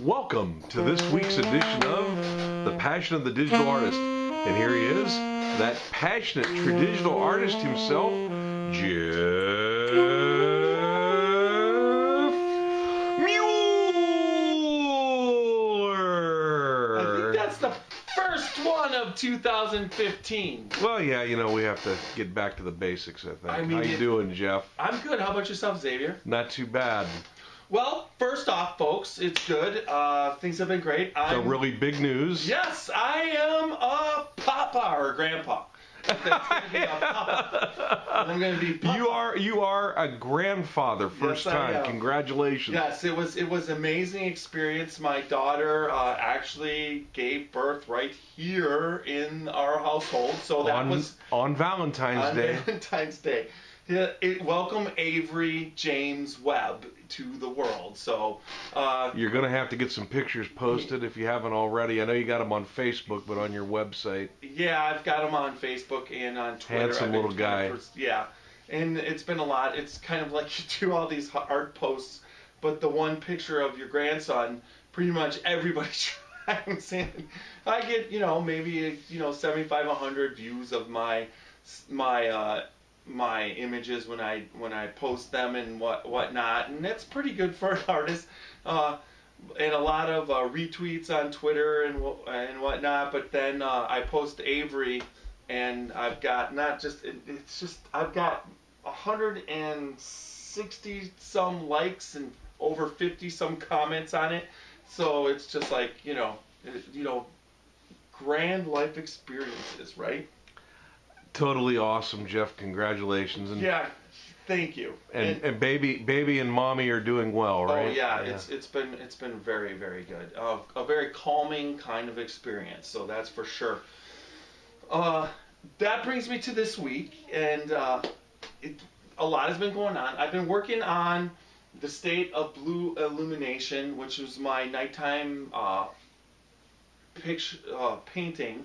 Welcome to this week's edition of The Passion of the Digital Artist. And here he is, that passionate traditional artist himself, Jeff Mueller. I think that's the first one of 2015. Well, yeah, you know, we have to get back to the basics, I think. How you doing, Jeff? I'm good. How about yourself, Xavier? Not too bad. Well, first off, folks, it's good. Things have been great. The really big news. Yes, I am a papa or grandpa. That's gonna be a papa. I'm going to be papa. You are a grandfather, first time. Congratulations. Yes, it was an amazing experience. My daughter actually gave birth right here in our household, so that was on Valentine's Day. Valentine's Day. Welcome Avery James Webb to the world. So you're going to have to get some pictures posted if you haven't already. I know you got them on Facebook, but on your website. Yeah, I've got them on Facebook and on Twitter. Handsome little guy. Yeah, and it's been a lot. It's kind of like you do all these art posts, but the one picture of your grandson, pretty much everybody chimes in. I get, maybe 75, 100 views of my images when I post them and whatnot, and that's pretty good for an artist. And a lot of retweets on Twitter and whatnot. But then I post Avery, and I've got I've got 160 some likes and over 50 some comments on it. So it's just like grand life experiences, right? Totally awesome, Jeff. Congratulations. And yeah, thank you. And baby and mommy are doing well, right? Oh yeah. It's been very, very good. A very calming kind of experience. So that's for sure. That brings me to this week, and a lot has been going on. I've been working on the State of Blue Illumination, which was my nighttime painting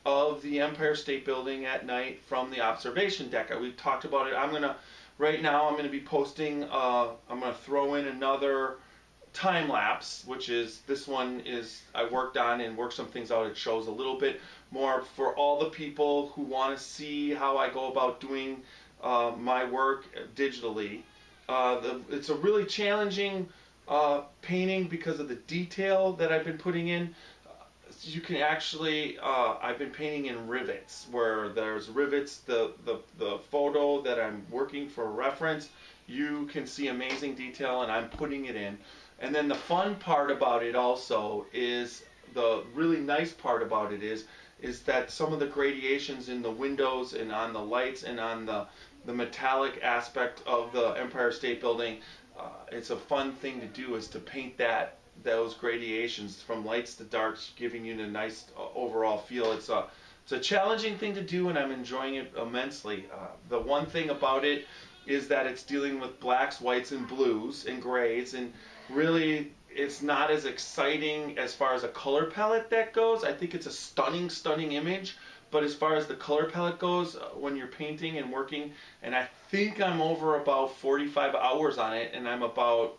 of the Empire State Building at night from the observation deck. We've talked about it. Right now I'm gonna be posting. I'm gonna throw in another time lapse, which is this one is I worked on and worked some things out. It shows a little bit more for all the people who want to see how I go about doing my work digitally. It's a really challenging painting because of the detail that I've been putting in. You can actually, I've been painting in rivets, where there's rivets, the photo that I'm working for reference, you can see amazing detail, and I'm putting it in. And then the fun part about it also is, the really nice part about it is that some of the gradations in the windows and on the lights and on the metallic aspect of the Empire State Building, it's a fun thing to do, is to paint those gradations from lights to darks, giving you a nice overall feel. It's a challenging thing to do, and I'm enjoying it immensely. The one thing about it is that it's dealing with blacks, whites, and blues and grays, and really it's not as exciting as far as a color palette that goes. I think it's a stunning image, but as far as the color palette goes, when you're painting and working, and I think I'm over about 45 hours on it, and I'm about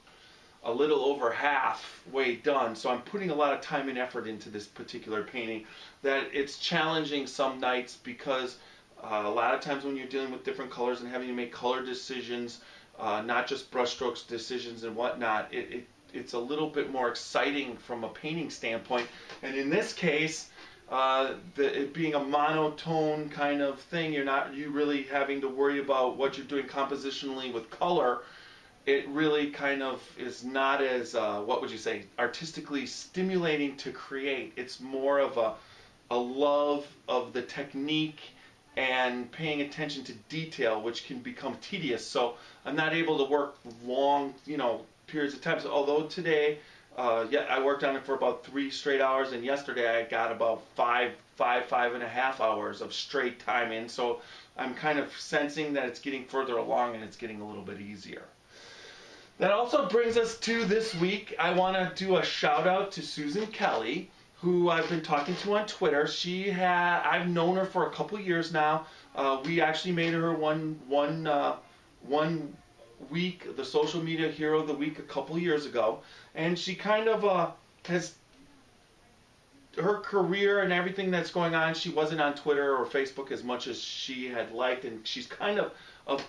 a little over halfway done, so I'm putting a lot of time and effort into this particular painting. That it's challenging some nights because a lot of times when you're dealing with different colors and having to make color decisions, not just brushstrokes decisions and whatnot, it's a little bit more exciting from a painting standpoint. And in this case, it being a monotone kind of thing, you really having to worry about what you're doing compositionally with color. It really kind of is not as, what would you say, artistically stimulating to create. It's more of a love of the technique and paying attention to detail, which can become tedious. So I'm not able to work long, periods of time. So although today, I worked on it for about 3 straight hours, and yesterday I got about 5.5 hours of straight time in. So I'm kind of sensing that it's getting further along and it's getting a little bit easier. That also brings us to this week. I want to do a shout out to Susan Kelly, who I've been talking to on Twitter. I've known her for a couple years now. We actually made her one week the social media hero of the week a couple years ago, and she kind of has her career and everything that's going on, she wasn't on Twitter or Facebook as much as she had liked, and she's kind of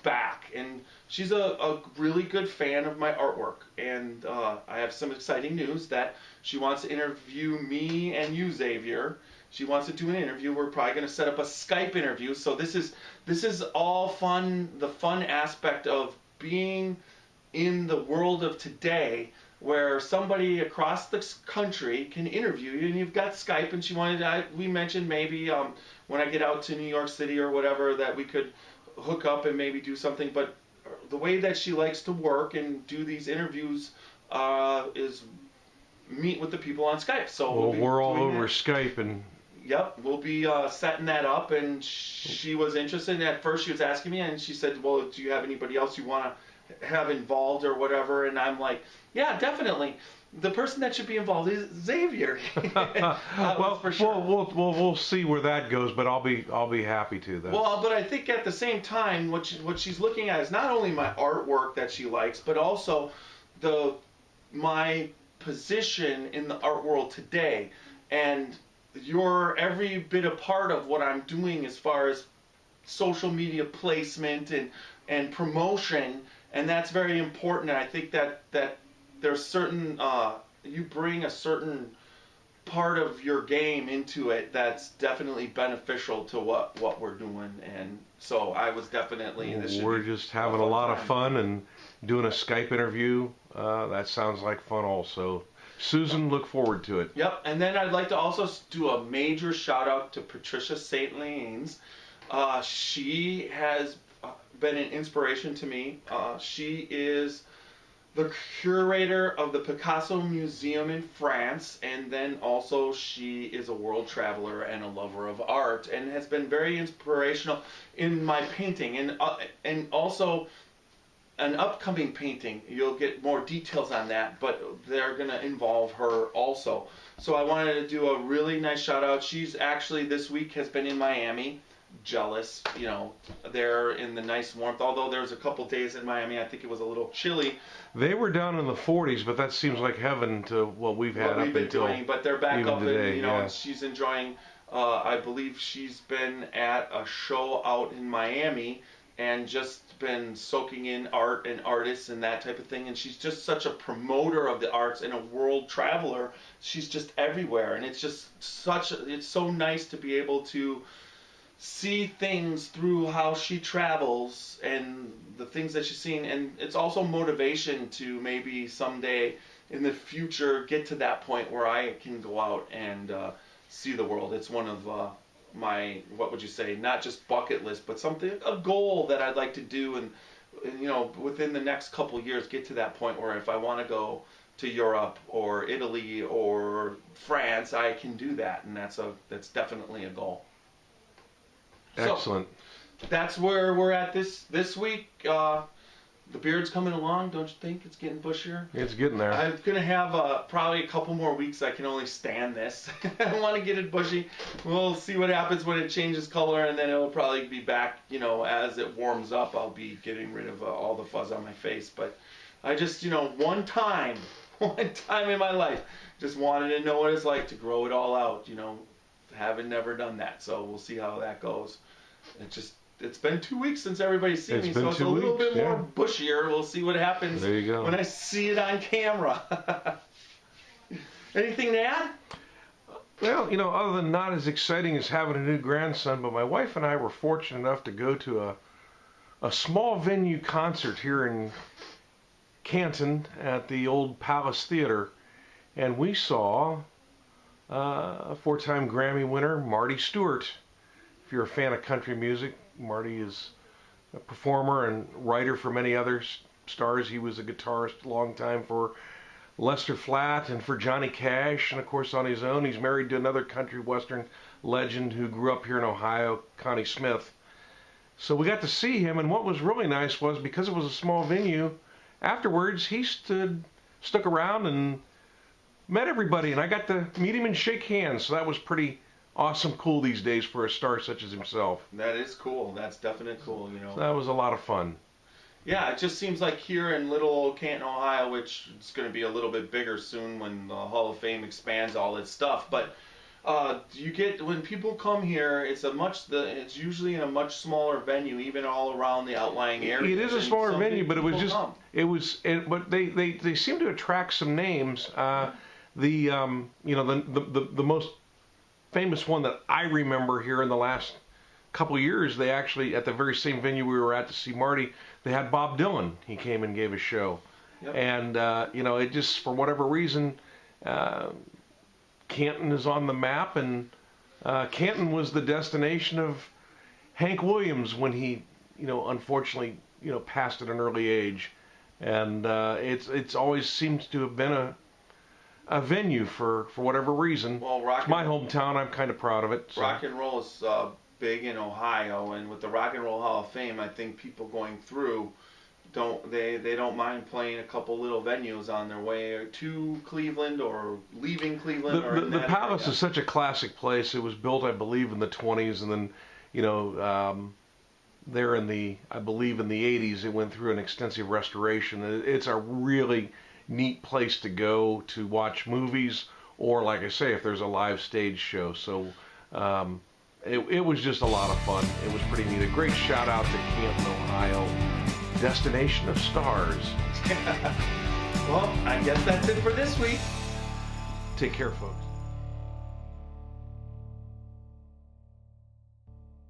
back. And she's a really good fan of my artwork. And I have some exciting news that she wants to interview me and you, Xavier. She wants to do an interview. We're probably going to set up a Skype interview. So this is all fun, the fun aspect of being in the world of today, where somebody across the country can interview you, and you've got Skype. And she wanted, we mentioned maybe when I get out to New York City or whatever, that we could hook up and maybe do something. But the way that she likes to work and do these interviews is meet with the people on Skype. So we're all over Skype, and yep, we'll be setting that up. And she was interested. And at first she was asking me, and she said, well, do you have anybody else you want to have involved or whatever? And I'm like, yeah, definitely. The person that should be involved is Xavier. Well, for sure. we'll see where that goes, but I'll be happy to. Well, but I think at the same time, what she's looking at is not only my artwork that she likes, but also my position in the art world today, and you're every bit a part of what I'm doing as far as social media placement and promotion, and that's very important. And I think that there's certain you bring a certain part of your game into it that's definitely beneficial to what we're doing. And so I was definitely we're just having a lot of fun and doing a Skype interview. That sounds like fun also. Susan, look forward to it. Yep. And then I'd like to also do a major shout out to Patricia St. Lanes. She has been an inspiration to me. She is the curator of the Picasso Museum in France, and then also she is a world traveler and a lover of art, and has been very inspirational in my painting, and also an upcoming painting. You'll get more details on that, but they're going to involve her also. So I wanted to do a really nice shout out. She's actually this week has been in Miami. Jealous, there in the nice warmth. Although there's a couple days in Miami, I think it was a little chilly. They were down in the 40s, but that seems like heaven to what we've had up until doing. But they're back up, today, and she's enjoying. I believe she's been at a show out in Miami and just been soaking in art and artists and that type of thing. And she's just such a promoter of the arts and a world traveler. She's just everywhere, and it's just it's so nice to be able to see things through how she travels and the things that she's seen. And it's also motivation to maybe someday in the future get to that point where I can go out and see the world. It's one of my, what would you say, not just bucket list, but a goal that I'd like to do, and within the next couple of years get to that point where if I want to go to Europe or Italy or France, I can do that, and that's definitely a goal. Excellent. So, that's where we're at this week. The beard's coming along, don't you think? It's getting bushier. It's getting there. I'm going to have probably a couple more weeks. I can only stand this. I want to get it bushy. We'll see what happens when it changes color, and then it'll probably be back, as it warms up. I'll be getting rid of all the fuzz on my face. But I just, one time in my life, just wanted to know what it's like to grow it all out, Haven't never done that, so we'll see how that goes. It's been 2 weeks since everybody's seen me, so it's a little bit more bushier. We'll see what happens there you go. When I see it on camera. Anything to add? Well, other than not as exciting as having a new grandson, but my wife and I were fortunate enough to go to a small venue concert here in Canton at the old Palace Theater, and we saw a 4-time Grammy winner, Marty Stewart. If you're a fan of country music, Marty is a performer and writer for many other stars. He was a guitarist a long time for Lester Flatt and for Johnny Cash, and of course on his own. He's married to another country western legend who grew up here in Ohio, Connie Smith. So we got to see him, and what was really nice was, because it was a small venue, afterwards he stuck around and met everybody, and I got to meet him and shake hands. So that was pretty awesome, cool these days for a star such as himself. That is cool. That's definitely cool, So that was a lot of fun. Yeah, it just seems like here in little old Canton, Ohio, which it's going to be a little bit bigger soon when the Hall of Fame expands all its stuff. But you get when people come here, it's usually in a much smaller venue, even all around the outlying areas. It is a and smaller some venue, big but it was people just come. but they seem to attract some names. The most famous one that I remember here in the last couple of years, they actually, at the very same venue we were at to see Marty, they had Bob Dylan. He came and gave a show. Yep. And, it just, for whatever reason, Canton is on the map, and Canton was the destination of Hank Williams when he, unfortunately, passed at an early age. And it's always seems to have been a venue for whatever reason. Well, it's my hometown. I'm kind of proud of it. So. Rock and roll is big in Ohio, and with the Rock and Roll Hall of Fame, I think people going through don't mind playing a couple little venues on their way to Cleveland or leaving Cleveland. The Palace is such a classic place. It was built, I believe, in the 20s, and then there I believe in the 80s, it went through an extensive restoration. It's a really neat place to go to watch movies, or like I say, if there's a live stage show. So it was just a lot of fun. It was pretty neat. A great shout out to Canton, Ohio, destination of stars. Well, I guess that's it for this week. Take care, folks.